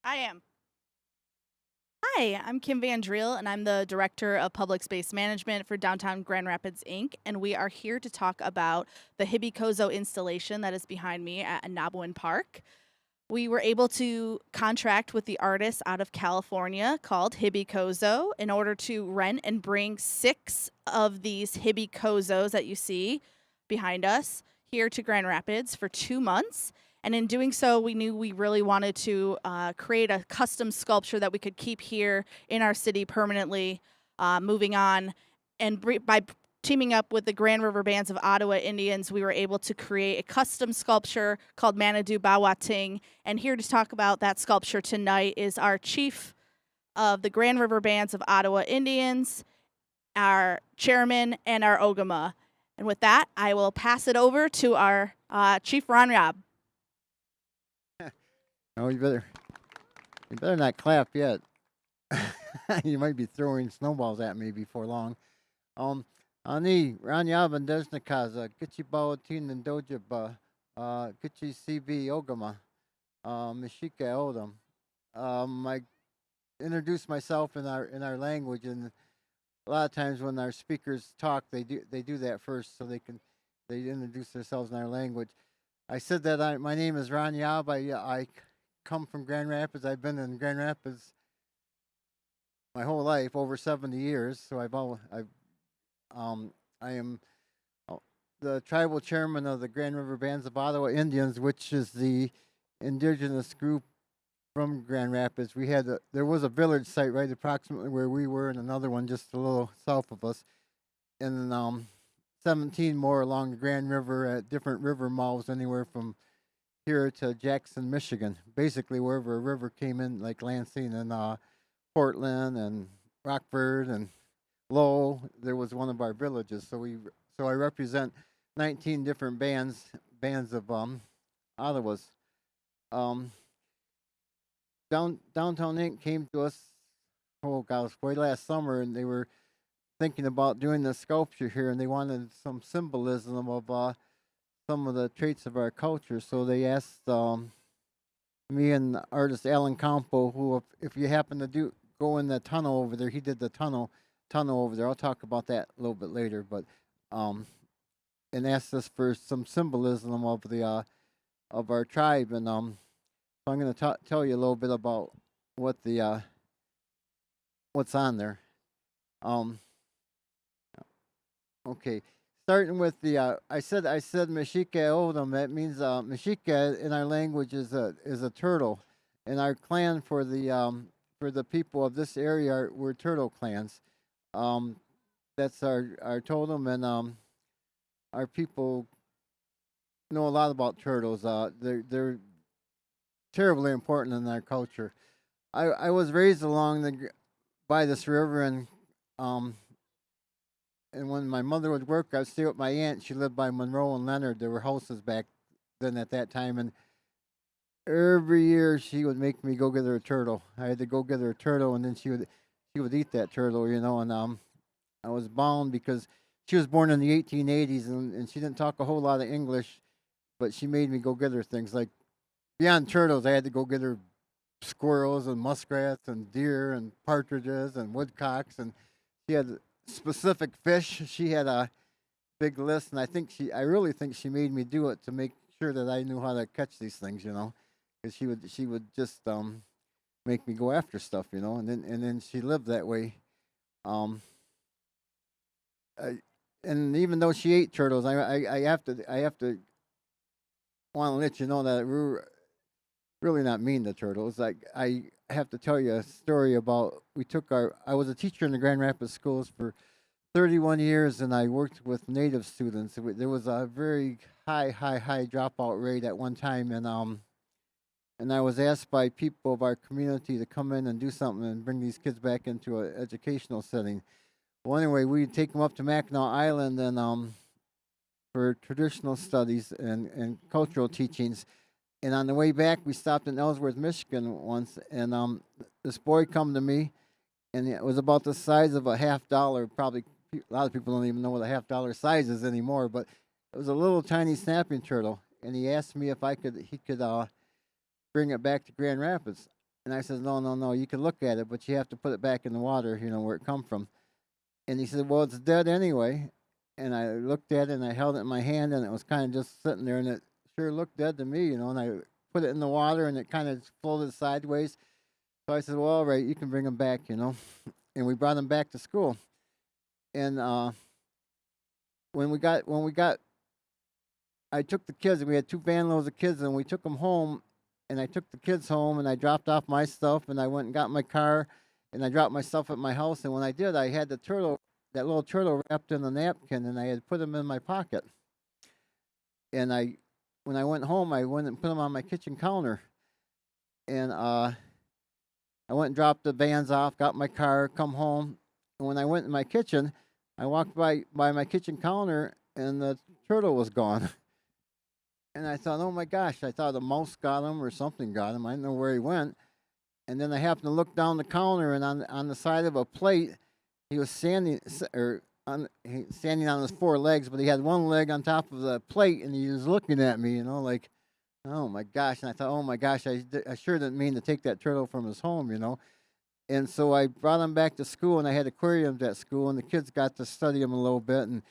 I am. Hi, I'm Kim Van Driel, and I'm the Director of Public Space Management for Downtown Grand Rapids, Inc., and we are here to talk about the Hybycozo installation that is behind me at Ah-Nab-Awen Park. We were able to contract with the artist out of California called Hybycozo in order to rent and bring 6 of these Hybycozos that you see behind us here to Grand Rapids for 2 months. And in doing so, we knew we really wanted to create a custom sculpture that we could keep here in our city permanently, moving on. And by teaming up with the Grand River Bands of Ottawa Indians, we were able to create a custom sculpture called Manidoo Bawating. And here to talk about that sculpture tonight is our chief of the Grand River Bands of Ottawa Indians, our chairman, and our Ogama. And with that, I will pass it over to our Chief Ron Yob. Oh, you better not clap yet. You might be throwing snowballs at me before long. Ani Ron Yob and Desnikaza, Kitchi Bawatin and Dojaba, Kitchi CB Ogama, Mishika Odom. I introduce myself in our language, and a lot of times when our speakers talk, they do that first, so they introduce themselves in our language. I said that my name is Ron Yob. I come from Grand Rapids. I've been in Grand Rapids my whole life, over 70 years. So I am the tribal chairman of the Grand River Bands of Ottawa Indians, which is the indigenous group from Grand Rapids. There was a village site right approximately where we were, and another one just a little south of us, and 17 more along the Grand River at different river mouths, anywhere from here to Jackson, Michigan. Basically, wherever a river came in, like Lansing and Portland and Rockford and Lowell, there was one of our villages. So I represent 19 different bands of Ottawas. Um, Downtown Inc. came to us, oh gosh, way last summer, and they were thinking about doing the sculpture here, and they wanted some symbolism of some of the traits of our culture. So they asked me and the artist Alan Campo, who, if you happen to go in the tunnel over there, he did the tunnel over there. I'll talk about that a little bit later, but and asked us for some symbolism of the of our tribe, and so I'm going to tell you a little bit about what the what's on there. Um, Okay, starting with the I said Mashika Odom. That means Mashika in our language is a turtle, and our clan for the people of this area we're turtle clans. Um, that's our totem, and our people know a lot about turtles. They're terribly important in our culture. I was raised along by this river, um and when my mother would work, I'd stay with my aunt. She lived by Monroe and Leonard. There were houses back then at that time, and every year she would make me go get her a turtle. I had to go get her a turtle, and then she would eat that turtle, And I was bound because she was born in the 1880s, and she didn't talk a whole lot of English, but she made me go get her things like beyond turtles. I had to go get her squirrels and muskrats and deer and partridges and woodcocks, and she had specific fish. She had a big list, and I really think she made me do it to make sure that I knew how to catch these things, because she would just make me go after stuff, and then she lived that way. Um, I, and even though she ate turtles, I have to want to let you know that we're really not mean to turtles. Like, I have to tell you a story about I was a teacher in the Grand Rapids schools for 31 years, and I worked with Native students. There was a very high dropout rate at one time, and I was asked by people of our community to come in and do something and bring these kids back into an educational setting. Well, anyway, we'd take them up to Mackinac Island and for traditional studies and cultural teachings. And on the way back, we stopped in Ellsworth, Michigan once, and this boy come to me, and it was about the size of a $half. Probably a lot of people don't even know what a $half size is anymore, but it was a little tiny snapping turtle, and he asked me if he could bring it back to Grand Rapids, And I said, no, no, no, you can look at it, but you have to put it back in the water, where it come from. And he said, well, it's dead anyway. And I looked at it and I held it in my hand and it was kind of just sitting there and it sure looked dead to me, and I put it in the water and it kind of floated sideways. So I said, well, all right, you can bring him back. And we brought him back to school. And when we got, I took the kids. We had 2 van loads of kids, and we took them home. And I took the kids home, and I dropped off my stuff, and I went and got my car, and I dropped my stuff at my house. And when I did, I had that little turtle wrapped in a napkin, and I had put him in my pocket. And when I went home, I went and put him on my kitchen counter. And I went and dropped the vans off, got my car, come home. And when I went in my kitchen, I walked by my kitchen counter, and the turtle was gone. And I thought, oh my gosh, I thought a mouse got him or something got him. I didn't know where he went. And then I happened to look down the counter, and on the side of a plate, he was standing on his 4 legs, but he had one leg on top of the plate, and he was looking at me, like, oh my gosh. And I thought, oh my gosh, I sure didn't mean to take that turtle from his home. And so I brought him back to school, and I had aquariums at school, and the kids got to study him a little bit. And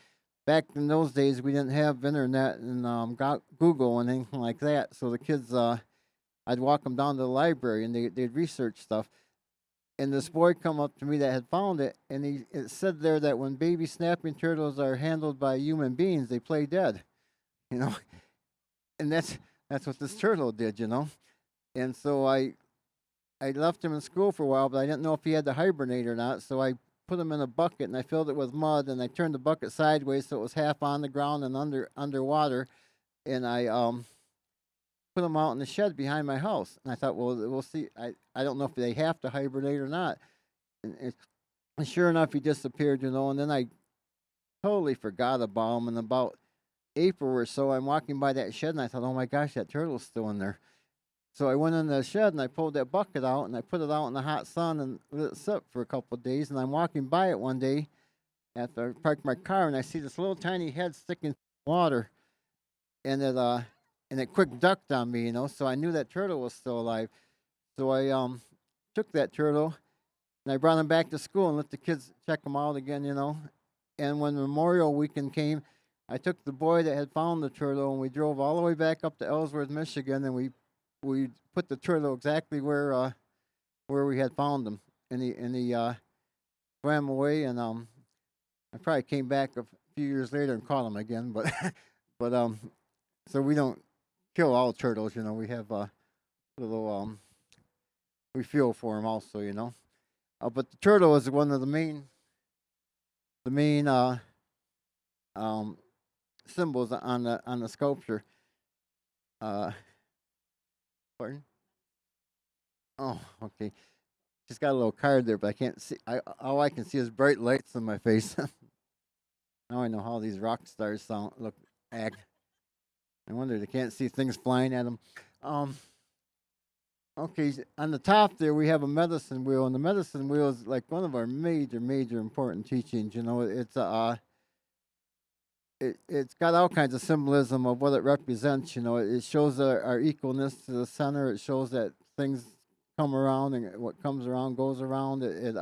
back in those days, we didn't have internet and got Google and anything like that. So the kids, I'd walk them down to the library, and they'd research stuff. And this boy come up to me that had found it, and it said there that when baby snapping turtles are handled by human beings, they play dead, you know. And that's what this turtle did. And so I left him in school for a while, but I didn't know if he had to hibernate or not. So I put him in a bucket and I filled it with mud, and I turned the bucket sideways so it was half on the ground and underwater. And I put him out in the shed behind my house. And I thought, well, we'll see. I don't know if they have to hibernate or not. And sure enough, he disappeared. And then I totally forgot about him. And about April or so, I'm walking by that shed and I thought, oh my gosh, that turtle's still in there. So I went in the shed and I pulled that bucket out and I put it out in the hot sun and let it sit for a couple of days. And I'm walking by it one day after I parked my car, and I see this little tiny head sticking in the water, and it quick ducked on me. So I knew that turtle was still alive. So I took that turtle and I brought him back to school and let the kids check him out again. And when Memorial Weekend came, I took the boy that had found the turtle and we drove all the way back up to Ellsworth, Michigan, and we put the turtle exactly where we had found him, and he swam away, and I probably came back a few years later and caught him again, but but so we don't kill all turtles. We have a little we feel for them also. But the turtle is one of the main symbols on the sculpture. Uh, Pardon? Oh, okay. Just got a little card there, but I can't see. All I can see is bright lights on my face. Now I know how these rock stars act. I wonder they can't see things flying at them. Um, okay, on the top there we have a medicine wheel, and the medicine wheel is like one of our major important teachings. It's got all kinds of symbolism of what it represents. It shows our equalness to the center. It shows that things come around, and what comes around goes around. It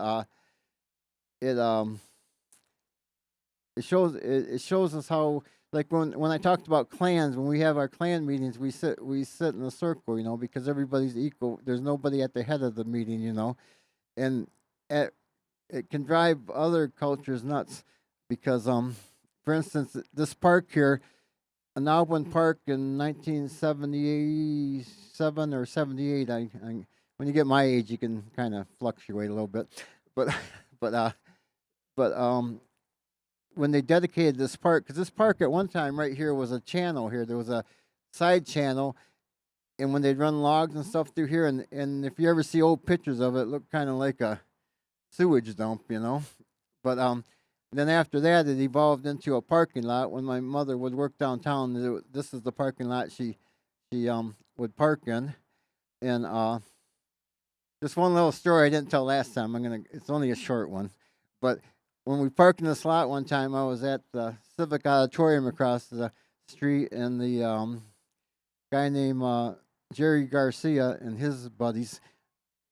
shows us how, like when I talked about clans, when we have our clan meetings, we sit in a circle, because everybody's equal. There's nobody at the head of the meeting. And at, it can drive other cultures nuts because for instance, this park here, Ah-Nab-Awen Park in 1977 or 78. When you get my age, you can kind of fluctuate a little bit, but but when they dedicated this park, because this park at one time right here was a channel here. There was a side channel, and when they'd run logs and stuff through here, and if you ever see old pictures of it, it looked kind of like a sewage dump. But then after that, it evolved into a parking lot. When my mother would work downtown, this is the parking lot she would park in. And just one little story I didn't tell last time. It's only a short one, but when we parked in this lot one time, I was at the Civic Auditorium across the street, and the guy named Jerry Garcia and his buddies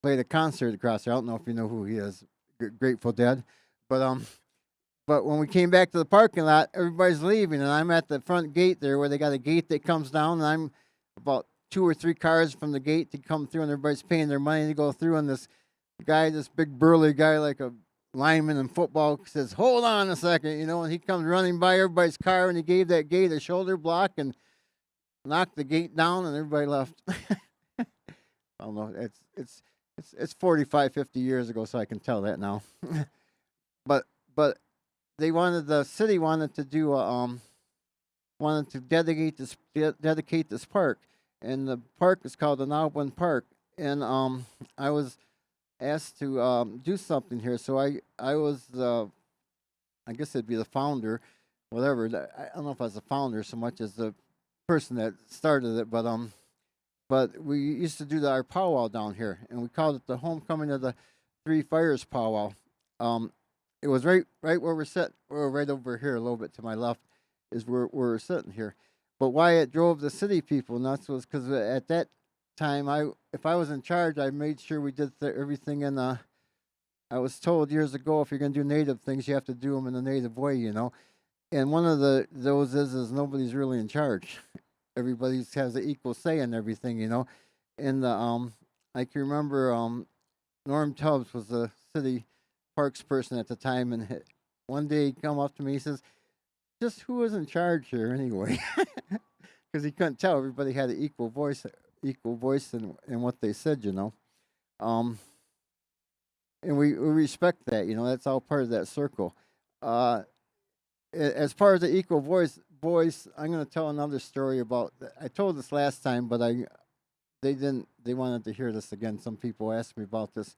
played a concert across there. I don't know if you know who he is, Grateful Dead, but but when we came back to the parking lot, everybody's leaving, and I'm at the front gate there where they got a gate that comes down, and I'm about 2 or 3 cars from the gate to come through, and everybody's paying their money to go through, and this guy, this big burly guy like a lineman in football, says, "Hold on a second," and he comes running by everybody's car, and he gave that gate a shoulder block and knocked the gate down, and everybody left. I don't know. It's 45, 50 years ago, so I can tell that now. but but the city wanted to do wanted to dedicate this park, and the park is called the Ah-Nab-Awen Park, and I was asked to do something here, so I was I guess it'd be the founder, whatever. I don't know if I was the founder so much as the person that started it, but we used to do our powwow down here, and we called it the homecoming of the Three Fires powwow. Um, it was right where we're sitting. We're right over here, a little bit to my left, is where we're sitting here. But why it drove the city people nuts was because at that time, if I was in charge, I made sure we did everything in. I was told years ago, if you're going to do native things, you have to do them in a native way. And one of those is nobody's really in charge. Everybody has an equal say in everything. And I can remember Norm Tubbs was the city parks person at the time, and one day he come up to me, he says, "Just who is in charge here anyway?" Because he couldn't tell. Everybody had an equal voice in what they said. Um, and we respect that. That's all part of that circle. Uh, as far as the equal voice, I'm going to tell another story about. I told this last time, but they didn't. They wanted to hear this again. Some people asked me about this,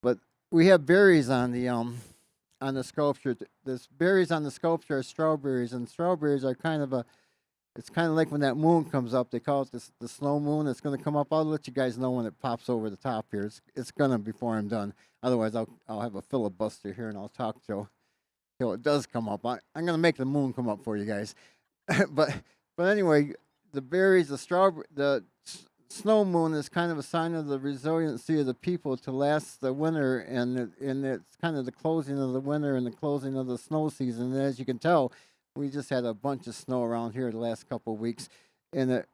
but we have berries on the sculpture. This berries on the sculpture are strawberries, and strawberries are kind of a. It's kind of like when that moon comes up. They call it the snow moon. It's going to come up. I'll let you guys know when it pops over the top here. It's gonna before I'm done. Otherwise, I'll have a filibuster here and I'll talk till it does come up. I'm gonna make the moon come up for you guys. but but anyway, the berries, snow moon is kind of a sign of the resiliency of the people to last the winter, and it's kind of the closing of the winter and the closing of the snow season. And as you can tell, we just had a bunch of snow around here the last couple of weeks, and it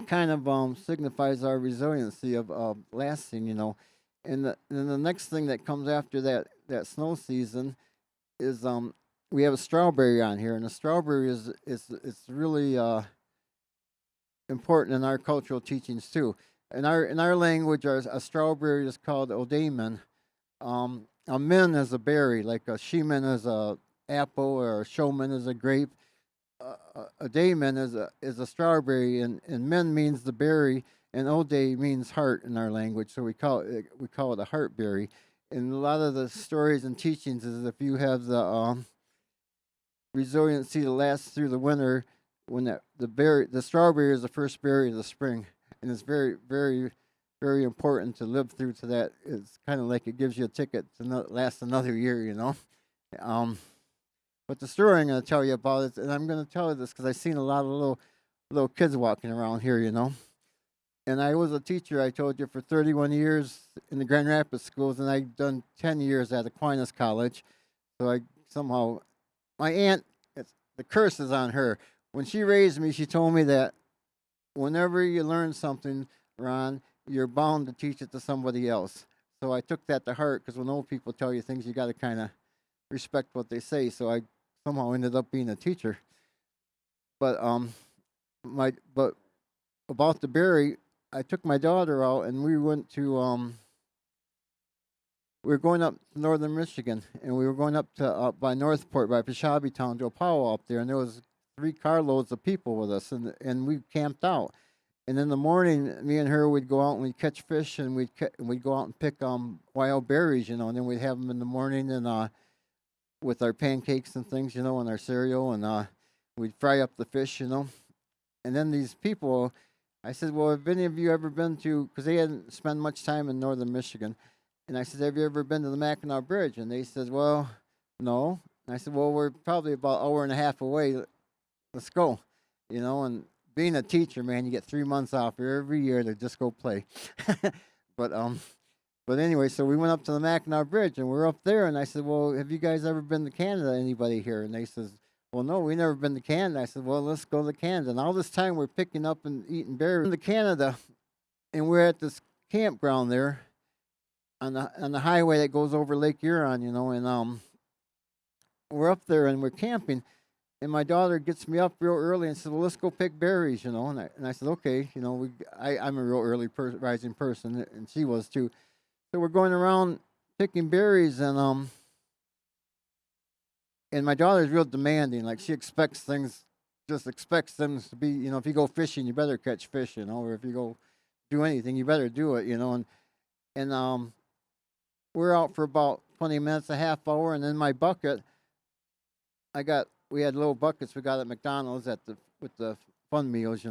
kind of signifies our resiliency of lasting. And the next thing that comes after that snow season is we have a strawberry on here, and the strawberry is it's really important in our cultural teachings too. In our language, a strawberry is called odamen. A min is a berry, like a shemen is a apple, or a showman is a grape. A daemon is a strawberry, and min means the berry, and ode means heart in our language. So we call it a heart berry. And a lot of the stories and teachings is if you have the resiliency to last through the winter, when the strawberry is the first berry of the spring, and it's very very very important to live through to that. It's kind of like it gives you a ticket to last another year. Um, but the story I'm going to tell you about is, and I'm going to tell you this because I've seen a lot of little kids walking around here. And I was a teacher, I told you, for 31 years in the Grand Rapids schools, and I've done 10 years at Aquinas College. So I somehow, my aunt, the curse is on her. When she raised me, she told me that whenever you learn something, Ron, you're bound to teach it to somebody else. So I took that to heart, because when old people tell you things, you got to kind of respect what they say. So I somehow ended up being a teacher. But but about the berry, I took my daughter out, and we went to we were going up to northern Michigan, and we were going up to by Northport, by Peshabi Town, to a powwow up there, and there was 3 carloads of people with us, and we camped out. And in the morning, me and her would go out and we'd catch fish, and we'd go out and pick wild berries, and then we'd have them in the morning, and with our pancakes and things, and our cereal, and we'd fry up the fish. And then these people, I said, "Well, have any of you ever been to?" Because they hadn't spent much time in northern Michigan. And I said, "Have you ever been to the Mackinac Bridge?" And they said, "Well, no." And I said, "Well, we're probably about an hour and a half away. Let's go." And being a teacher, man, you get 3 months off every year to just go play. but But anyway, so we went up to the Mackinac Bridge, and we're up there, and I said, "Well, have you guys ever been to Canada? Anybody here?" And they says, "Well, no, we never been to Canada." I said, "Well, let's go to Canada." And all this time, we're picking up and eating berries in Canada, and we're at this campground there on the highway that goes over Lake Huron, and we're up there and we're camping, and my daughter gets me up real early and says, "Well, let's go pick berries," and I said, "Okay," I'm a real early rising person, and she was too. So we're going around picking berries, and my daughter's real demanding. Like she expects things, just expects things to be. If you go fishing, you better catch fish, or if you go do anything, you better do it, and we're out for about 20 minutes, a half hour, and then my bucket, we had little buckets we got at McDonald's with the fun meals,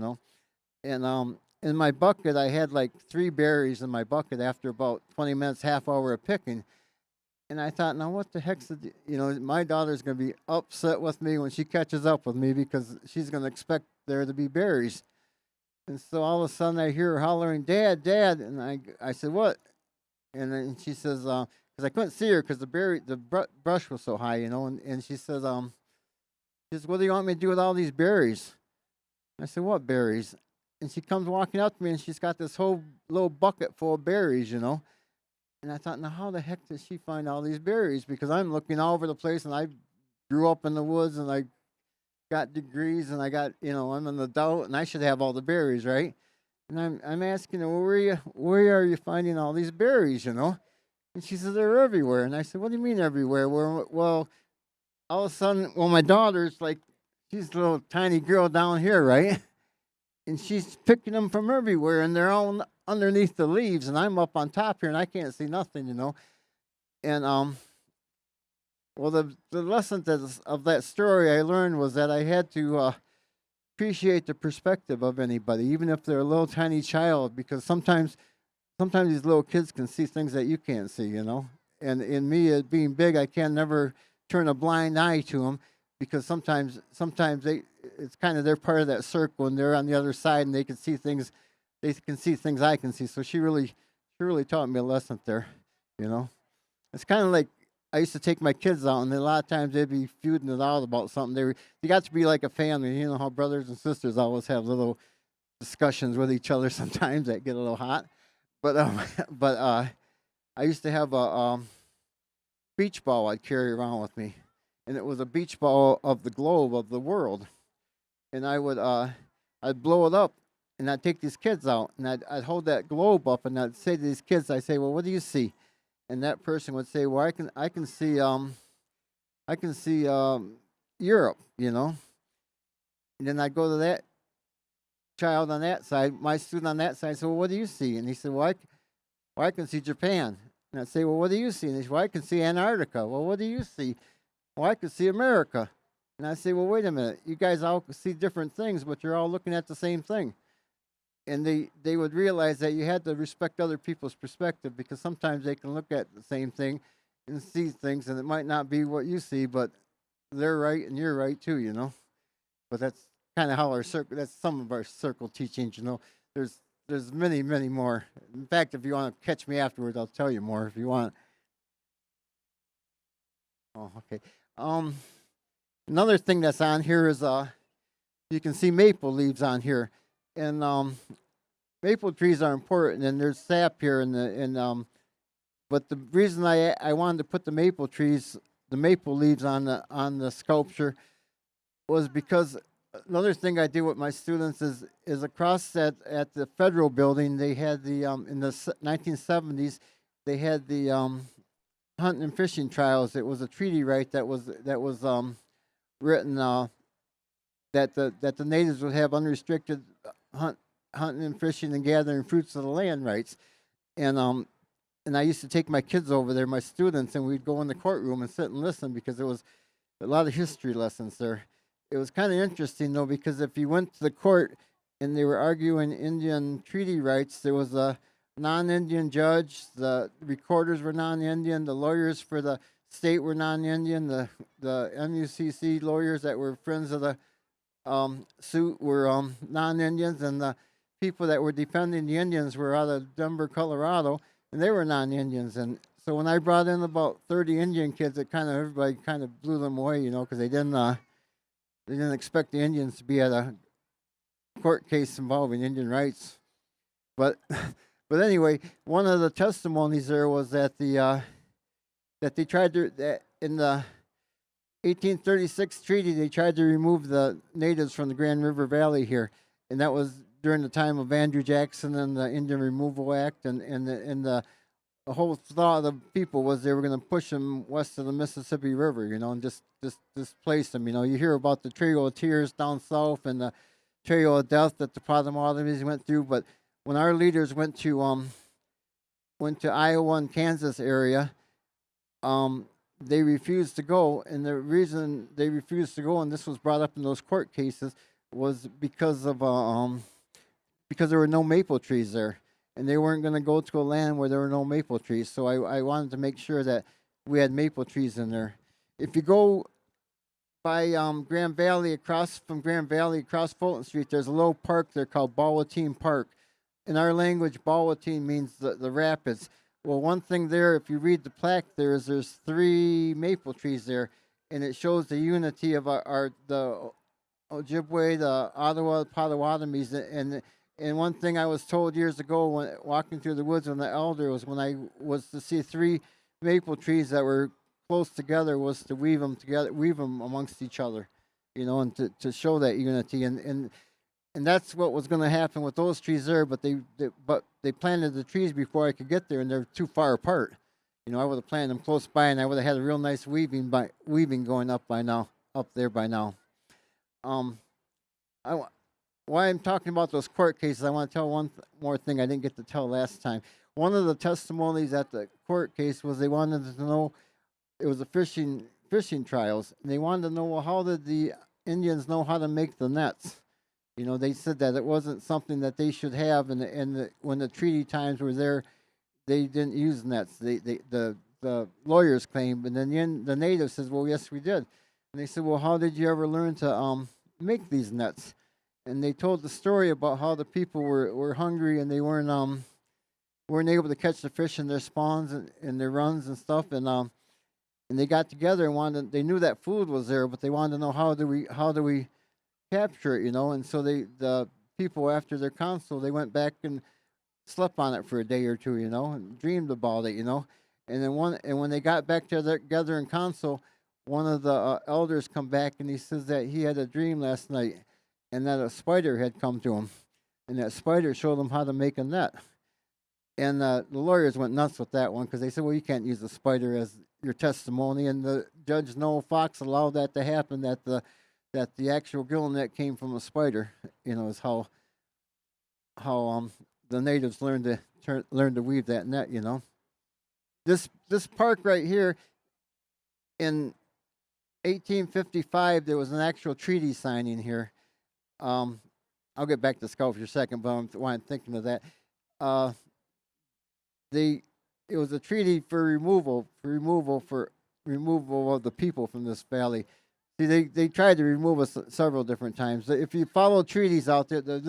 and in my bucket I had like 3 berries in my bucket after about 20 minutes, half hour of picking. And I thought, now what the heck's my daughter's gonna be upset with me when she catches up with me because she's gonna expect there to be berries. And so all of a sudden I hear her hollering, "Dad, Dad!" And I said, "What?" And then she says, because I couldn't see her because the brush was so high, and she says, "What do you want me to do with all these berries?" I said, "What berries?" And she comes walking up to me, and she's got this whole little bucket full of berries. And I thought, now how the heck did she find all these berries? Because I'm looking all over the place, and I grew up in the woods, and I got degrees, and I'm an adult, and I should have all the berries, right? And I'm asking her, "Well, where are you finding all these berries?" And she says, "They're everywhere." And I said, "What do you mean everywhere?" Well, all of a sudden, my daughter's like, she's a little tiny girl down here, right? And she's picking them from everywhere, and they're all underneath the leaves, and I'm up on top here, and I can't see nothing. And well, the lesson of that story I learned was that I had to appreciate the perspective of anybody, even if they're a little tiny child, because sometimes these little kids can see things that you can't see. And in me, being big, I can never turn a blind eye to them, because sometimes it's kind of they're part of that circle, and they're on the other side, and they can see things. They can see things I can see. So she really taught me a lesson there. You know, it's kind of like I used to take my kids out, and a lot of times they'd be feuding it out about something. They got to be like a family. You know how brothers and sisters always have little discussions with each other sometimes that get a little hot. But but I used to have a beach ball I'd carry around with me, and it was a beach ball of the globe of the world. And I'd blow it up, and I'd take these kids out, and I'd hold that globe up, and I'd say to these kids, I say, "Well, what do you see?" And that person would say, "Well, I can see Europe." And then I'd go to that child on that side, my student on that side. So, "Well, what do you see?" And he said, "Well, I can see Japan." And I'd say, "Well, what do you see?" And he said, "Well, I can see Antarctica." "Well, what do you see?" "Well, I can see America." And I say, "Well, wait a minute. You guys all see different things, but you're all looking at the same thing." And they would realize that you had to respect other people's perspective, because sometimes they can look at the same thing and see things, and it might not be what you see, but they're right and you're right too. But that's kind of how our circle. That's some of our circle teachings. There's many, many more. In fact, if you want to catch me afterwards, I'll tell you more if you want. Oh, okay. Um, Another thing that's on here is you can see maple leaves on here, and maple trees are important, and there's sap here, and but the reason I wanted to put the maple leaves on the sculpture, was because another thing I do with my students is across at the federal building, they had in the 1970s, they had the hunting and fishing trials. It was a treaty right that was written, that the natives would have unrestricted hunting and fishing and gathering fruits of the land rights. And I used to take my kids over there, my students, and we'd go in the courtroom and sit and listen, because there was a lot of history lessons there. It was kind of interesting though, because if you went to the court and they were arguing Indian treaty rights, there was a non-Indian judge, the recorders were non-Indian, the lawyers for the state were non-Indian, the MUCC lawyers that were friends of the suit were non-Indians, and the people that were defending the Indians were out of Denver, Colorado. and they were non-Indians. And so when I brought in about 30 Indian kids, it kind of everybody kind of blew them away, because they didn't expect the Indians to be at a court case involving Indian rights. But but anyway, one of the testimonies there was that that they tried to that in the 1836 treaty they tried to remove the natives from the Grand River Valley here, and that was during the time of Andrew Jackson and the Indian Removal Act, and the whole thought of the people was they were going to push them west of the Mississippi River, and just displace them. You hear about the Trail of Tears down south and the Trail of Death that the Potawatomis went through, but when our leaders went to Iowa and Kansas area, they refused to go, and the reason they refused to go, and this was brought up in those court cases, was because there were no maple trees there, and they weren't going to go to a land where there were no maple trees. So I wanted to make sure that we had maple trees in there. If you go by Grand Valley, across Fulton Street, there's a little park there called Bawating Park. In our language, Bawating means the rapids. Well, one thing there, if you read the plaque, there's 3 maple trees there, and it shows the unity of the Ojibwe, the Ottawa, Potawatomis, and one thing I was told years ago when walking through the woods with the elder was when I was to see 3 maple trees that were close together was to weave them amongst each other, and to show that unity, and that's what was going to happen with those trees there. But they planted the trees before I could get there, and they're too far apart. I would have planted them close by, and I would have had a real nice weaving going up there by now. I why I'm talking about those court cases, I want to tell one more thing I didn't get to tell last time. One of the testimonies at the court case was they wanted to know, it was a fishing trials, and they wanted to know, well, how did the Indians know how to make the nets? They said that it wasn't something that they should have, and when the treaty times were there, they didn't use nets. The lawyers claimed, and then the natives says, well, yes, we did. And they said, well, how did you ever learn to make these nets? And they told the story about how the people were hungry and they weren't able to catch the fish in their spawns and their runs and stuff, and they got together and they knew that food was there, but they wanted to know how do we capture it, and so the people after their council, they went back and slept on it for a day or two, and dreamed about it, and when they got back together in council, one of the elders come back and he says that he had a dream last night, and that a spider had come to him, and that spider showed him how to make a net. And the lawyers went nuts with that one because they said, well, you can't use a spider as your testimony, and the Judge Noel Fox allowed that to happen, that the actual gill net came from a spider, is how the natives learned to weave that net, This park right here, in 1855, there was an actual treaty signing here. I'll get back to Scout for a second, but while I'm thinking of that, it was a treaty for removal of the people from this valley. See, they tried to remove us several different times. If you follow treaties out there, the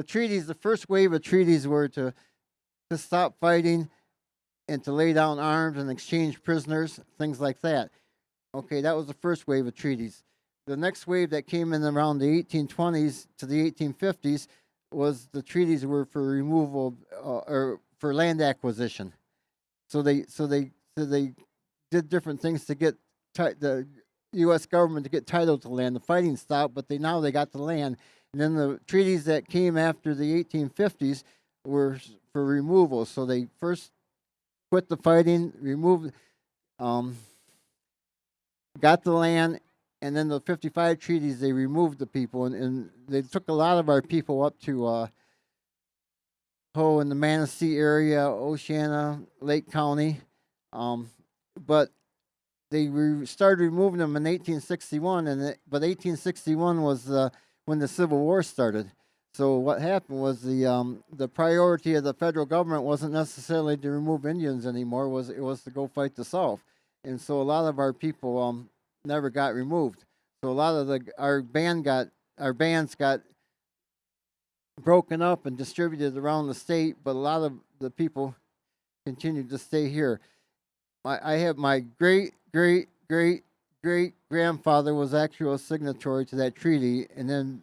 treaties, the first wave of treaties were to stop fighting and to lay down arms and exchange prisoners, things like that. Okay, that was the first wave of treaties. The next wave that came in around the 1820s to the 1850s was the treaties were for removal or for land acquisition. So they did different things to get the U.S. government to get title to land. The fighting stopped, but now they got the land. And then the treaties that came after the 1850s were for removal. So they first quit the fighting, removed, got the land, and then the 55 treaties, they removed the people, and they took a lot of our people up to in the Manistee area, Oceana, Lake County, but they started removing them in 1861, but 1861 was when the Civil War started. So what happened was the priority of the federal government wasn't necessarily to remove Indians anymore; it was to go fight the South, and so a lot of our people never got removed. So a lot of our bands got broken up and distributed around the state, but a lot of the people continued to stay here. I have my great great great great grandfather was actually a signatory to that treaty, and then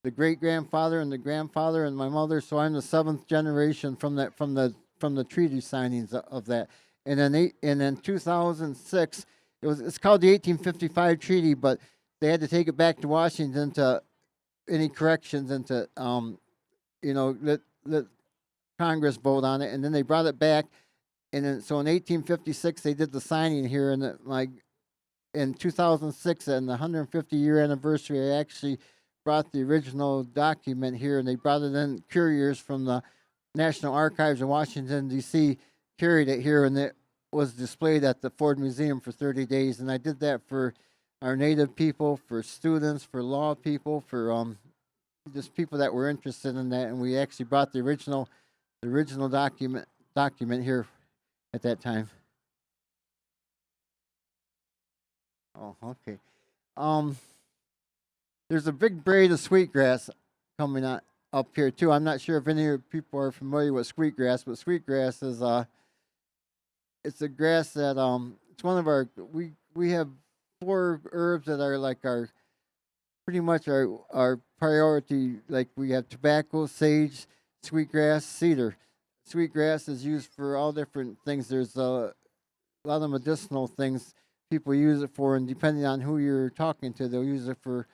the great grandfather and the grandfather and my mother. So I'm the seventh generation from that from the treaty signings of that. And then 2006, it's called the 1855 treaty, but they had to take it back to Washington to any corrections and to let Congress vote on it, and then they brought it back. And then so in 1856 they did the signing here, and like in 2006 and the 150-year anniversary, I actually brought the original document here, and they brought it in. Couriers from the National Archives in Washington D.C. carried it here, and it was displayed at the Ford Museum for 30 days. And I did that for our Native people, for students, for law people, for just people that were interested in that. And we actually brought the original document here at that time. Oh, okay. Um, there's a big braid of sweetgrass coming up here too. I'm not sure if any of you people are familiar with sweetgrass, but sweetgrass is it's a grass that it's one of our we have four herbs that are like our pretty much our priority. Like we have tobacco, sage, sweetgrass, cedar. Sweetgrass is used for all different things. There's a lot of medicinal things people use it for, and depending on who you're talking to, they'll use it for.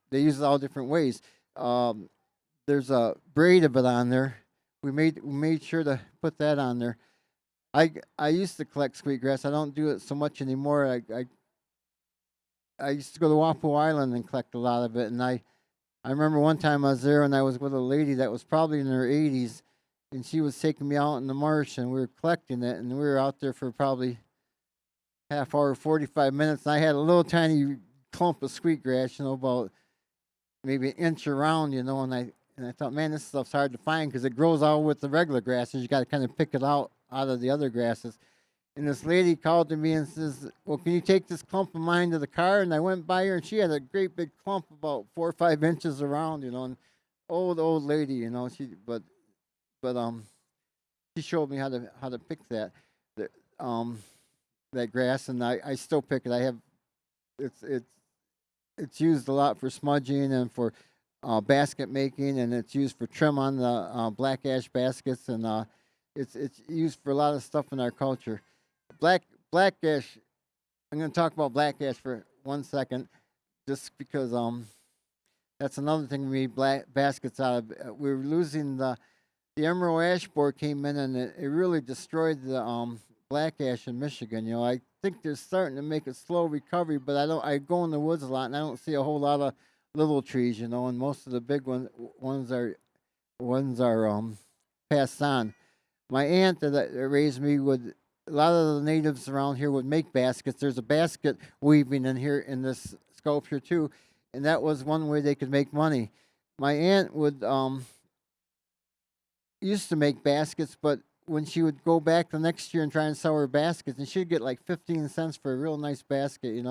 They use it all different ways. Um, there's a braid of it on there. We made sure to put that on there. I used to collect sweetgrass. I don't do it so much anymore. I used to go to Wapo Island and collect a lot of it, and I remember one time I was there and I was with a lady that was probably in her 80s, and she was taking me out in the marsh and we were collecting it, and we were out there for probably half hour, 45 minutes, and I had a little tiny clump of sweetgrass, about maybe an inch around, and I thought, man, this stuff's hard to find because it grows all with the regular grasses. You got to kind of pick it out of the other grasses. And this lady called to me and says, "Well, can you take this clump of mine to the car?" And I went by her, and she had a great big clump about 4 or 5 inches around, and old lady, but she showed me how to pick that um that grass, and I still pick it. I have it's it's it's used a lot for smudging and for basket making, and it's used for trim on the black ash baskets, and it's used for a lot of stuff in our culture. Black black ash. I'm going to talk about black ash for 1 second, just because that's another thing we made black baskets out of. We're losing the emerald ash borer came in, and it really destroyed the black ash in Michigan. I think they're starting to make a slow recovery, but I don't. I go in the woods a lot, and I don't see a whole lot of little trees. And most of the big ones are passed on. My aunt that raised me would. A lot of the natives around here would make baskets. There's a basket weaving in here in this sculpture too, and that was one way they could make money. My aunt would used to make baskets, but when she would go back the next year and try and sell her baskets, and she'd get like 15 cents for a real nice basket.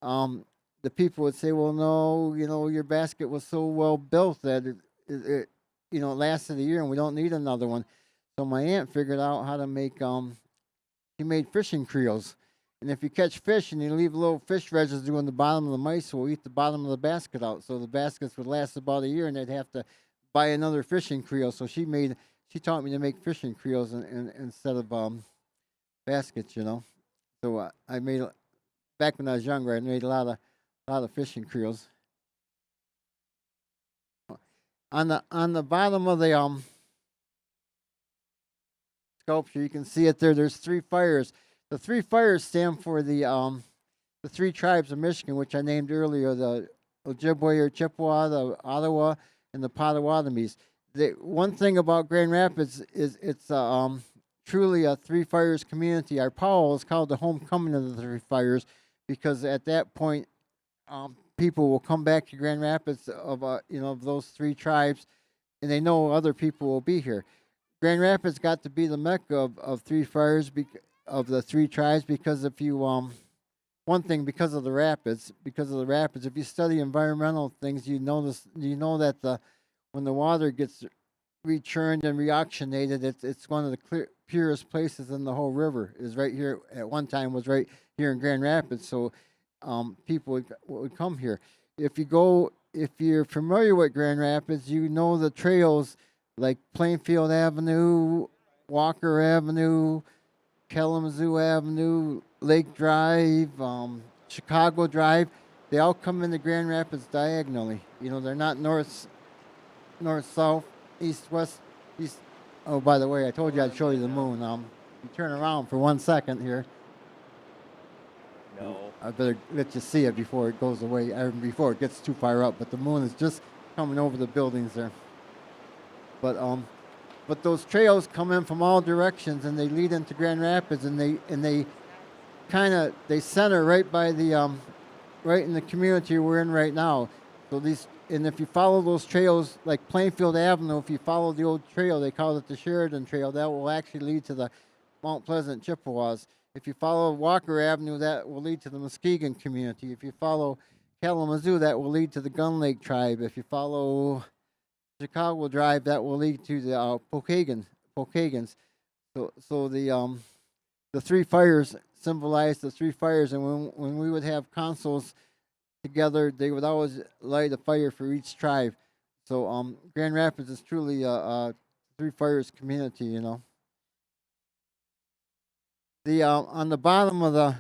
Um, the people would say, "Well, no, your basket was so well built that it lasted a year, and we don't need another one." So my aunt figured out how to make she made fishing creels. And if you catch fish and you leave a little fish residue on the bottom of the mice, will eat the bottom of the basket out. So the baskets would last about a year, and they'd have to buy another fishing creel. So she taught me to make fishing creels instead of baskets. So I made back when I was younger. I made a lot of fishing creels. On the bottom of the sculpture, you can see it there. There's three fires. The three fires stand for the three tribes of Michigan, which I named earlier: the Ojibwe or Chippewa, the Ottawa, and the Potawatomis. The one thing about Grand Rapids is it's truly a three fires community. Our powwow is called the homecoming of the three fires because at that point, people will come back to Grand Rapids of those three tribes, and they know other people will be here. Grand Rapids got to be the mecca of three fires of the three tribes because if you one thing because of the rapids, if you study environmental things, you know that when the water gets rechurned and reoxygenated. It's one of the purest places in the whole river. Is right here at one time was right here in Grand Rapids. So people would come here. If you're familiar with Grand Rapids, you know the trails like Plainfield Avenue, Walker Avenue, Kalamazoo Avenue, Lake Drive, Chicago Drive. They all come into Grand Rapids diagonally. You know, they're not north, south, east, west, east. Oh, by the way, I told you I'd show you the moon. You turn around for 1 second here. No. I better let you see it before it goes away, or before it gets too far up. But the moon is just coming over the buildings there. But those trails come in from all directions, and they lead into Grand Rapids, and they kind of they center right by the right in the community we're in right now. So if you follow those trails, like Plainfield Avenue, if you follow the old trail, they call it the Sheridan Trail. That will actually lead to the Mount Pleasant Chippewas. If you follow Walker Avenue, that will lead to the Muskegon community. If you follow Kalamazoo, that will lead to the Gun Lake tribe. If you follow Chicago Drive, that will lead to the Pokagons. So the three fires symbolize the three fires, and when we would have consuls together, they would always light a fire for each tribe. So Grand Rapids is truly a three fires community. You know, the on the bottom of the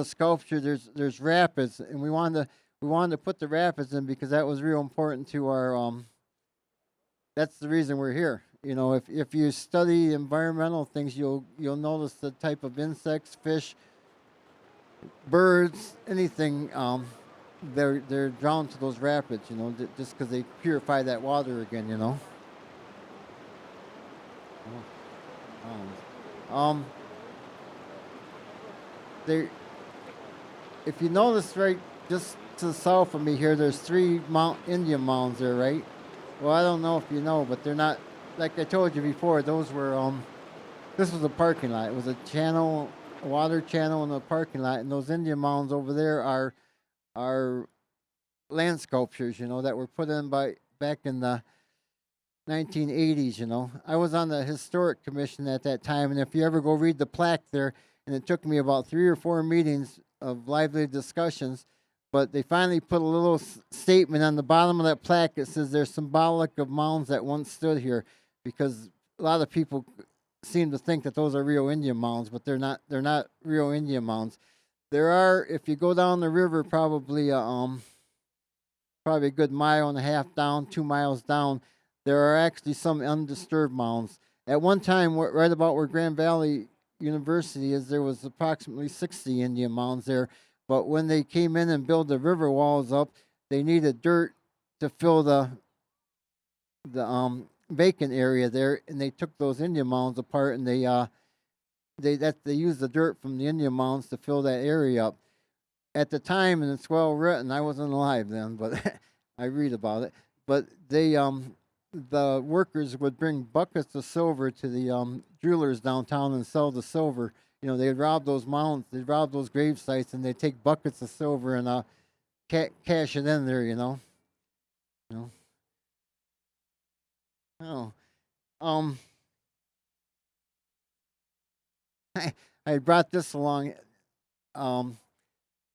sculpture, there's rapids, and we wanted to put the rapids in because that was real important to our. That's the reason we're here. You know, if you study environmental things, you'll notice the type of insects, fish, birds, anything. They're drawn to those rapids. You know, just because they purify that water again. You know. Um, there. If you notice, right, just to the south of me here, there's three Indian mounds there, right? Well, I don't know if you know, but they're not. Like I told you before, those were this was a parking lot. It was a water channel in the parking lot, and those Indian mounds over there are land sculptures, you know, that were put in back in the 1980s. You know, I was on the historic commission at that time, and if you ever go read the plaque there, and it took me about 3 or 4 meetings of lively discussions, but they finally put a little statement on the bottom of that plaque. It says they're symbolic of mounds that once stood here, because a lot of people seem to think that those are real Indian mounds, but they're not. They're not real Indian mounds. There are, if you go down the river, probably a good mile and a half down, 2 miles down, there are actually some undisturbed mounds. At one time, right about where Grand Valley University is, there was approximately 60 Indian mounds there. But when they came in and built the river walls up, they needed dirt to fill the vacant area there, and they took those Indian mounds apart, and they used the dirt from the Indian mounds to fill that area up. At the time, and it's well written. I wasn't alive then, but I read about it. But the workers would bring buckets of silver to the jewelers downtown and sell the silver. You know, they'd rob those mounds, they'd rob those grave sites, and they'd take buckets of silver and cash it in there. You know. Oh, um, I brought this along. Um,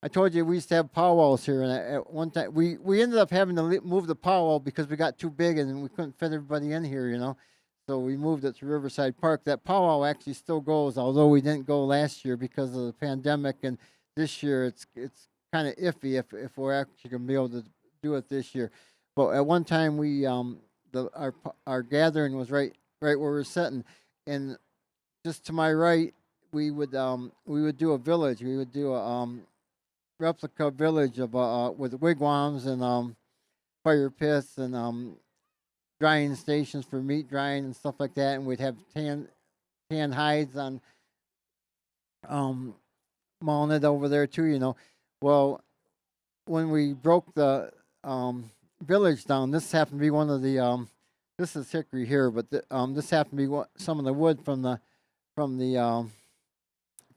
I told you we used to have powwows here, and at one time we ended up having to move the powwow because we got too big and we couldn't fit everybody in here. You know. So we moved it to Riverside Park. That powwow actually still goes, although we didn't go last year because of the pandemic, and this year it's kind of iffy if we're actually gonna be able to do it this year. But at one time our gathering was right where we're sitting, and just to my right we would do a village. We would do a replica village of with wigwams and fire pits and drying stations for meat drying and stuff like that, and we'd have tan hides on mounted over there too. You know, well, when we broke the village down, this happened to be one of the this is hickory here, but this happened to be some of the wood from the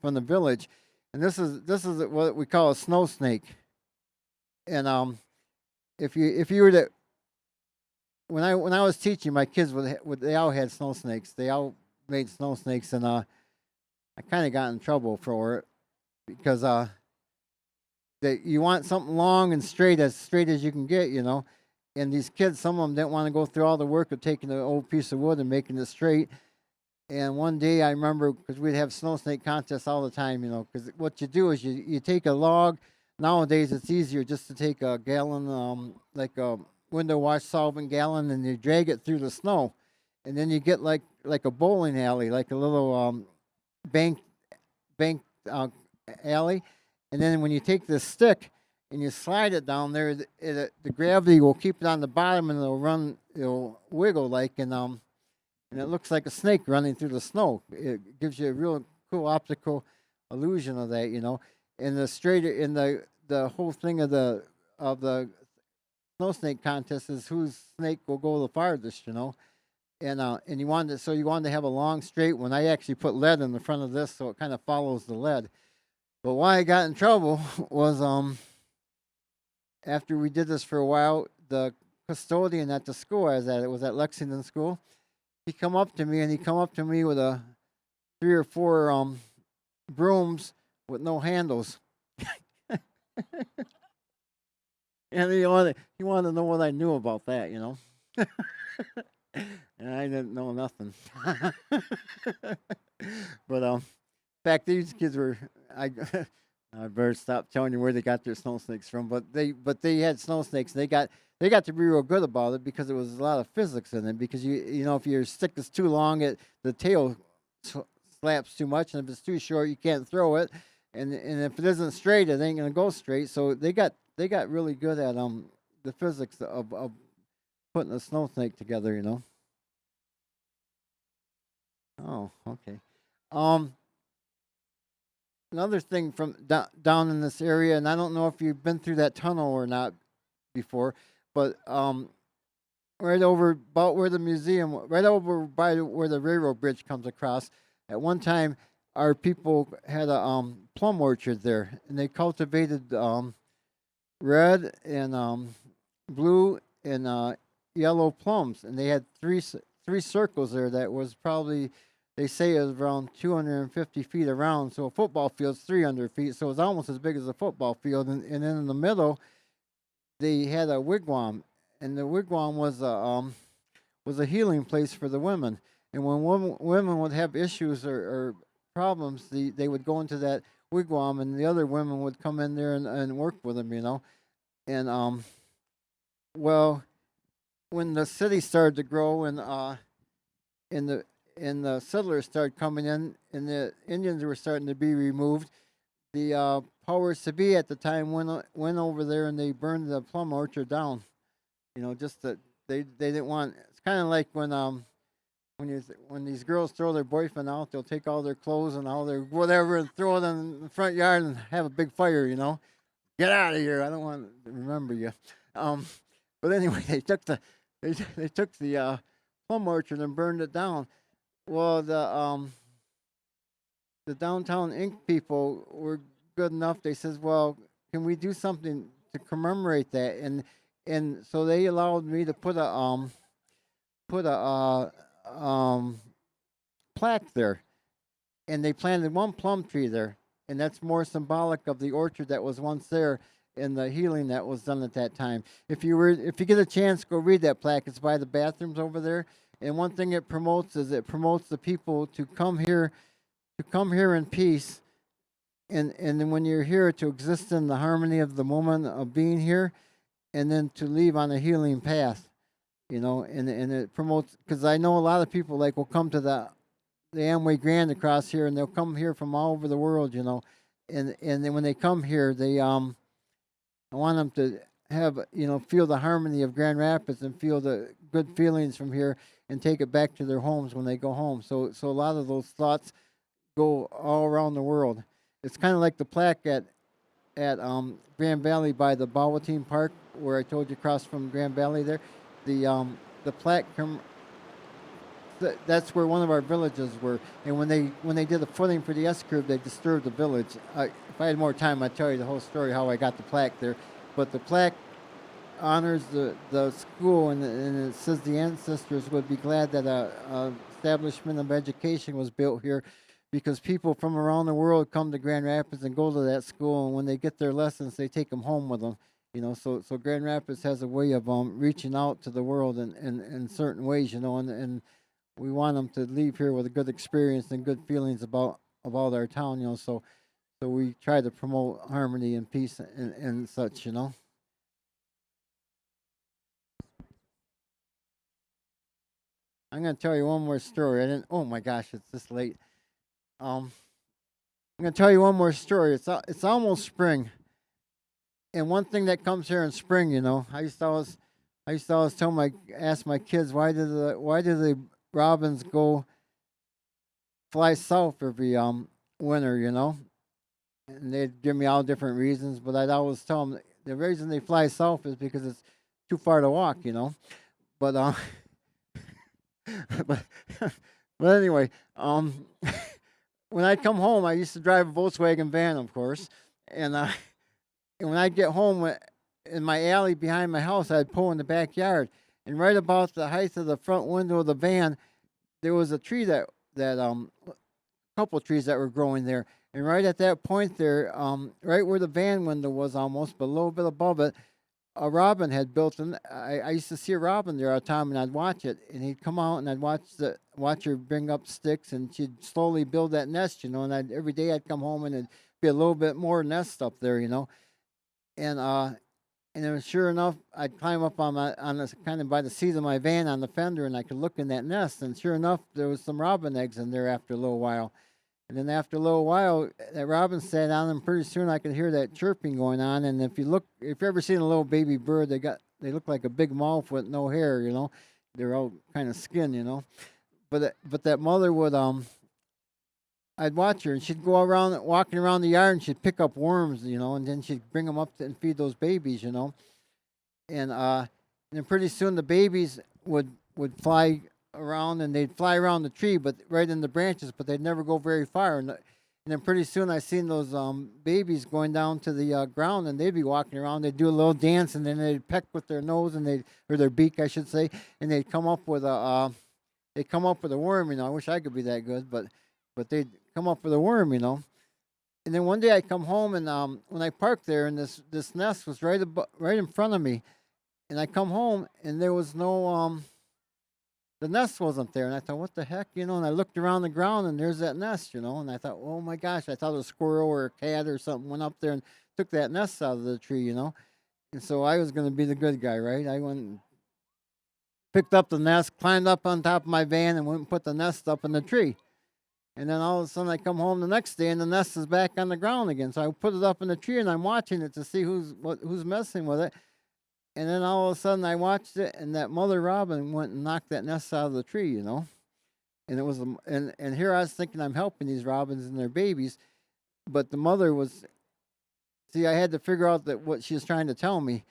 village, and this is what we call a snow snake, and if you were to when I was teaching, my kids they all had snow snakes. They all made snow snakes, and I kind of got in trouble for it because that you want something long and straight as you can get, you know. And these kids, some of them didn't want to go through all the work of taking an old piece of wood and making it straight. And one day I remember because we'd have snow snake contests all the time, you know. Because what you do is you take a log. Nowadays it's easier just to take a gallon, like a window wash solvent gallon, and you drag it through the snow, and then you get like a bowling alley, like a little bank bank alley, and then when you take this stick and you slide it down there, the gravity will keep it on the bottom, and it'll wiggle like, and it looks like a snake running through the snow. It gives you a real cool optical illusion of that, you know. And the whole thing of the snow snake contest is whose snake will go the farthest, you know. And you wanted to have a long straight one. I actually put lead in the front of this so it kind of follows the lead. But why I got in trouble was after we did this for a while, the custodian at the school I was at, it was at Lexington School, he come up to me with a 3 or 4 brooms with no handles. And he wanted to know what I knew about that, you know. And I didn't know nothing. But in fact, these kids were I. I better stop telling you where they got their snow snakes from. But they had snow snakes. And they got to be real good about it because there was a lot of physics in it. Because you know if your stick is too long, the tail slaps too much, and if it's too short, you can't throw it. And if it isn't straight, it ain't gonna go straight. So they got really good at the physics of putting a snow snake together. You know. Oh, okay. Um, Another thing from down in this area, and I don't know if you've been through that tunnel or not before, but right over about where the museum, right over by where the railroad bridge comes across, at one time our people had a plum orchard there, and they cultivated red and blue and yellow plums, and they had three circles there that was probably they say it was around 250 feet around. So a football field's 300 feet, so it's almost as big as a football field. And then in the middle, they had a wigwam, and the wigwam was a healing place for the women. And when women would have issues or problems, they would go into that wigwam, and the other women would come in there and work with them, you know. And well, when the city started to grow and the the settlers started coming in, and the Indians were starting to be removed, the powers to be at the time went over there and they burned the plum orchard down. You know, just that they didn't want. It's kind of like when these girls throw their boyfriend out, they'll take all their clothes and all their whatever and throw it in the front yard and have a big fire. You know, get out of here! I don't want to remember you. Um, but anyway, they took the plum orchard and burned it down. Well, the downtown Inc. people were good enough. They says, "Well, can we do something to commemorate that?" And so they allowed me to put a plaque there, and they planted one plum tree there, and that's more symbolic of the orchard that was once there and the healing that was done at that time. If you get a chance, go read that plaque. It's by the bathrooms over there. And one thing it promotes is it promotes the people to come here in peace, and then when you're here to exist in the harmony of the moment of being here, and then to leave on a healing path, you know, and it promotes because I know a lot of people like will come to the Amway Grand across here, and they'll come here from all over the world, you know, and then when they come here, I want them to have feel the harmony of Grand Rapids and feel the good feelings from here and take it back to their homes when they go home. So a lot of those thoughts go all around the world. It's kind of like the plaque at Grand Valley by the Bawating Park, where I told you across from Grand Valley there. The plaque that's where one of our villages were. And when they did the footing for the S curve, they disturbed the village. If I had more time, I'd tell you the whole story how I got the plaque there. But the plaque honors the school, and it says the ancestors would be glad that a establishment of education was built here, because people from around the world come to Grand Rapids and go to that school, and when they get their lessons, they take them home with them. So Grand Rapids has a way of reaching out to the world in certain ways, and we want them to leave here with a good experience and good feelings about our town, so we try to promote harmony and peace and such. I'm gonna tell you one more story. I didn't. Oh my gosh, it's this late. Um, I'm gonna tell you one more story. It's almost spring, and one thing that comes here in spring, I used to always ask my kids, why do the robins go fly south every winter, and they'd give me all different reasons, but I'd always tell them the reason they fly south is because it's too far to walk. But but but anyway, when I come home, I used to drive a Volkswagen van, of course, and and when I get home in my alley behind my house, I'd pull in the backyard, and right about the height of the front window of the van, there was a tree that couple trees that were growing there, and right at that point there, right where the van window was almost, but a little bit above it, a robin had built an. I used to see a robin there all the time, and I'd watch it, and he'd come out, and I'd watch her bring up sticks, and she'd slowly build that nest. And every day I'd come home, and it'd be a little bit more nest up there. And and then sure enough, I'd climb up on this kind of by the seat of my van on the fender, and I could look in that nest, and sure enough, there was some robin eggs in there after a little while. And then after a little while, that robin sat down, and pretty soon I could hear that chirping going on. And if you ever seen a little baby bird, they look like a big mouth with no hair. They're all kind of skin. But that mother would I'd watch her, and she'd go around walking around the yard, and she'd pick up worms, and then she'd bring them up and feed those babies. And then pretty soon the babies would fly around, and they'd fly around the tree, but right in the branches, but they'd never go very far. And then pretty soon I seen those babies going down to the ground, and they'd be walking around. They'd do a little dance, and then they'd peck with their nose, or their beak, I should say, and they'd come up with a worm. I wish I could be that good, but they'd come up with a worm. And then one day I come home, and when I parked there, and this nest was right in front of me, and I come home, and there was no the nest wasn't there, and I thought, what the heck. And I looked around the ground, and there's that nest. And I thought, oh my gosh, I thought a squirrel or a cat or something went up there and took that nest out of the tree. And so I was going to be the good guy, right? I went and picked up the nest, climbed up on top of my van, and went and put the nest up in the tree. And then all of a sudden I come home the next day, and the nest is back on the ground again. So I put it up in the tree, and I'm watching it to see who's messing with it. And then all of a sudden I watched it, and that mother robin went and knocked that nest out of the tree. And it was and here I was thinking I'm helping these robins and their babies, but the mother was. See, I had to figure out that what she was trying to tell me.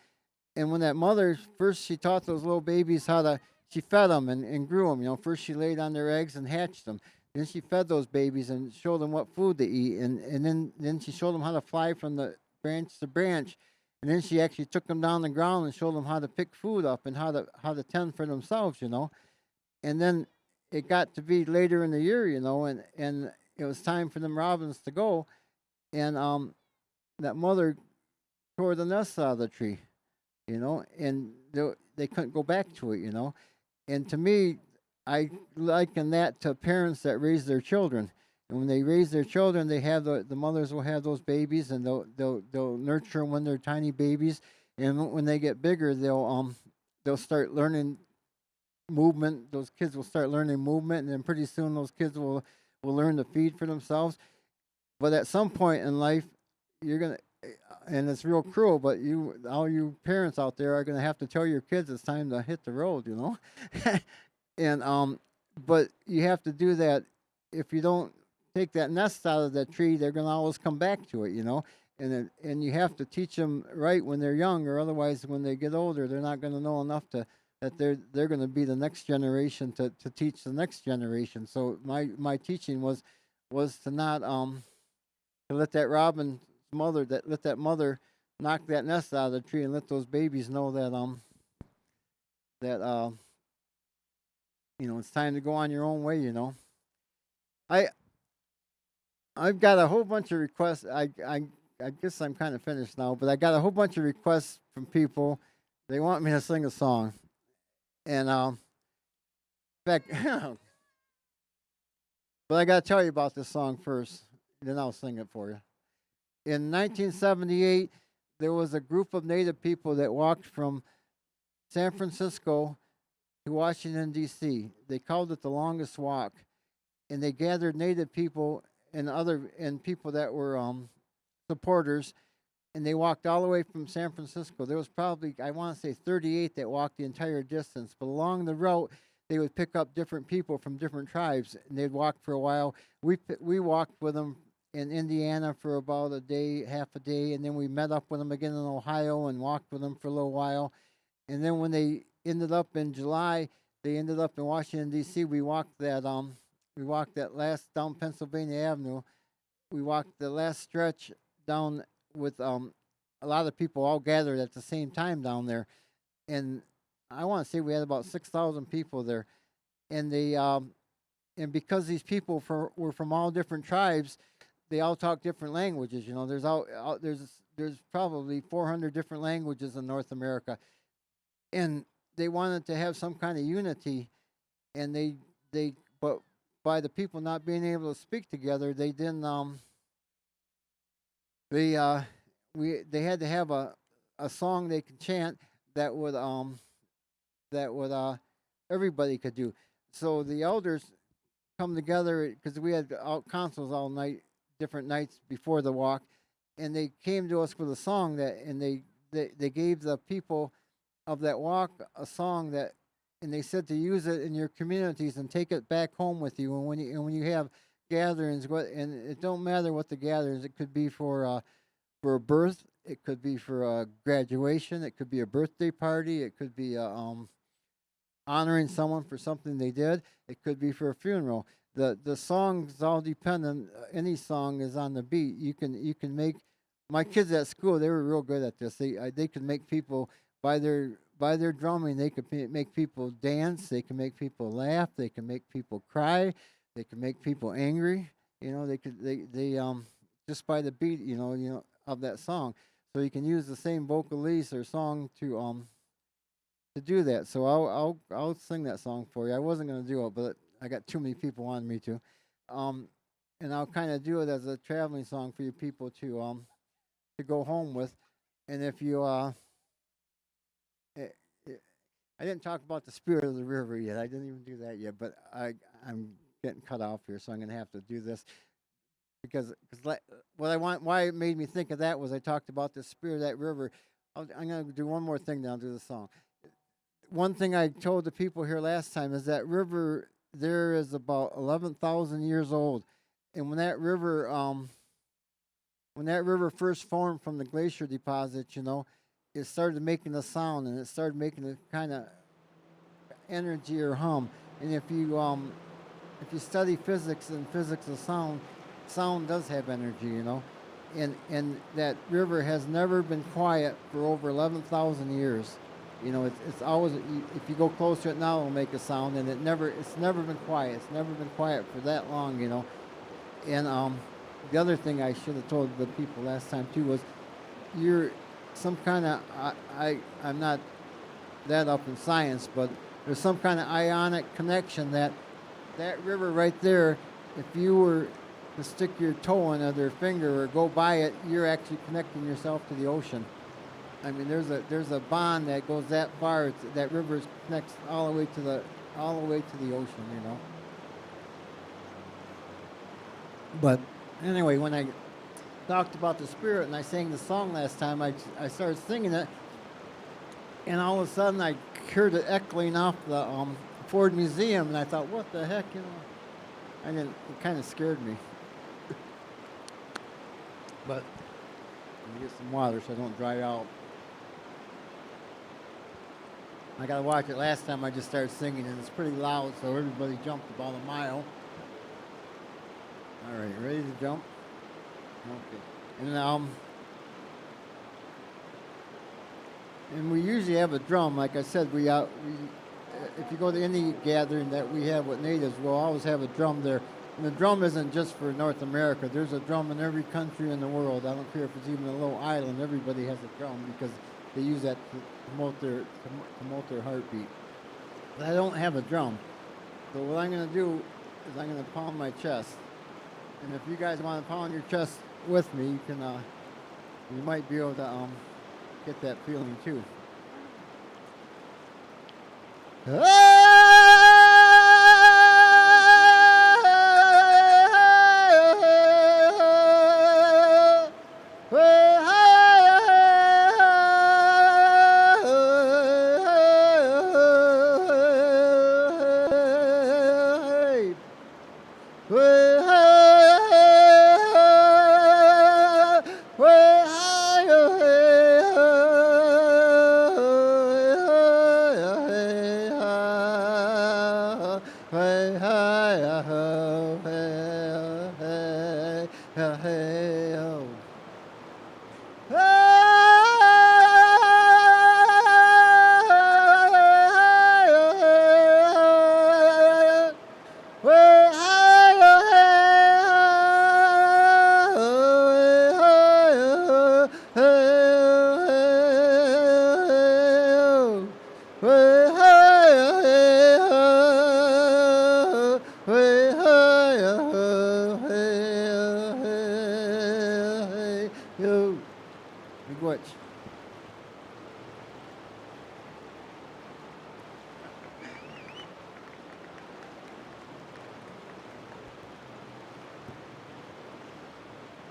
And when that mother first, she taught those little babies how to. She fed them and grew them. First she laid on their eggs and hatched them. Then she fed those babies and showed them what food to eat, and then she showed them how to fly from the branch to branch. And then she actually took them down the ground and showed them how to pick food up and how to tend for themselves. And then it got to be later in the year, and it was time for them robins to go, and that mother tore the nest out of the tree, and they couldn't go back to it. And to me, I liken that to parents that raise their children. And when they raise their children, they have the mothers will have those babies, and they'll nurture them when they're tiny babies, and when they get bigger, they'll start learning movement. Those kids will start learning movement, and then pretty soon those kids will learn to feed for themselves. But at some point in life, you're gonna, and it's real cruel, but all you parents out there are gonna have to tell your kids it's time to hit the road. And but you have to do that. If you don't take that nest out of that tree, they're gonna always come back to it. And you have to teach them right when they're young, or otherwise, when they get older, they're not gonna know enough that they're gonna be the next generation to teach the next generation. So my teaching was to not to let that robin mother that let that mother knock that nest out of the tree and let those babies know that that it's time to go on your own way. I I've got a whole bunch of requests. I guess I'm kind of finished now, but I got a whole bunch of requests from people. They want me to sing a song, and in fact, but I got to tell you about this song first, then I'll sing it for you. In 1978, there was a group of Native people that walked from San Francisco to Washington D.C. They called it the longest walk, and they gathered Native people and people that were supporters, and they walked all the way from San Francisco. There was probably, I want to say, 38 that walked the entire distance. But along the route, they would pick up different people from different tribes, and they'd walk for a while. We walked with them in Indiana for about a day, half a day, and then we met up with them again in Ohio and walked with them for a little while. And then when they ended up in July, they ended up in Washington D.C. We walked that last down Pennsylvania Avenue. We walked the last stretch down with a lot of people all gathered at the same time down there, and I want to say we had about 6,000 people there, and and because these people were from all different tribes, they all talk different languages. There's probably 400 different languages in North America, and they wanted to have some kind of unity, and they but by the people not being able to speak together, they didn't they they had to have a song they could chant that would everybody could do. So the elders come together because we had councils all night, different nights before the walk, and they came to us with a song they gave the people of that walk a song that, and they said to use it in your communities and take it back home with you. And when you have gatherings, and it don't matter what the gatherings, it could be for a birth, it could be for a graduation, it could be a birthday party, it could be honoring someone for something they did, it could be for a funeral. The songs all depend on any song is on the beat. You can make my kids at school. They were real good at this. They could make people by their drumming. They could make people dance. They can make people laugh. They can make people cry. They can make people angry. They just by the beat. Of that song. So you can use the same vocalese or song to do that. So I'll sing that song for you. I wasn't gonna do it, but I got too many people wanting me to. Um, and I'll kind of do it as a traveling song for you people to go home with. And if you eh, eh, I didn't talk about the spirit of the river yet. I didn't even do that yet, but I'm getting cut off here, so I'm gonna have to do this because why it made me think of that was I talked about the spirit of that river. I'm going to do one more thing, then I'll do the song. One thing I told the people here last time is that river there is about 11,000 years old, and when that river first formed from the glacier deposit, it started making a sound, and it started making a kind of energy or hum. And if you study physics and physics of sound, sound does have energy. And that river has never been quiet for over 11,000 years. It's always, if you go close to it now, it'll make a sound, and it's never been quiet. It's never been quiet for that long. And the other thing I should have told the people last time too was, you're some kind of I'm not that up in science, but there's some kind of ionic connection that river right there. If you were to stick your toe in it or finger or go by it, you're actually connecting yourself to the ocean. I mean, there's a bond that goes that far. That river connects all the way to the ocean. But anyway, when I talked about the spirit and I sang the song last time, I started singing it, and all of a sudden I heard it echoing off the Ford Museum, and I thought, what the heck. I didn't. It kind of scared me. But let me get some water so I don't dry out. I gotta watch it. Last time I just started singing, and it's pretty loud, so everybody jumped about a mile. All right, ready to jump? Okay. And and we usually have a drum. Like I said, if you go to any gathering that we have with natives, we'll always have a drum there. And the drum isn't just for North America. There's a drum in every country in the world. I don't care if it's even a little island. Everybody has a drum because they use that to promote their heartbeat. But I don't have a drum. So what I'm going to do is I'm going to pound my chest. And if you guys want to pound your chest with me, you might be able to get that feeling too.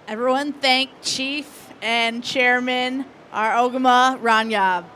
Everyone thank Chief and Chairman, our Ogama, Ron Yob.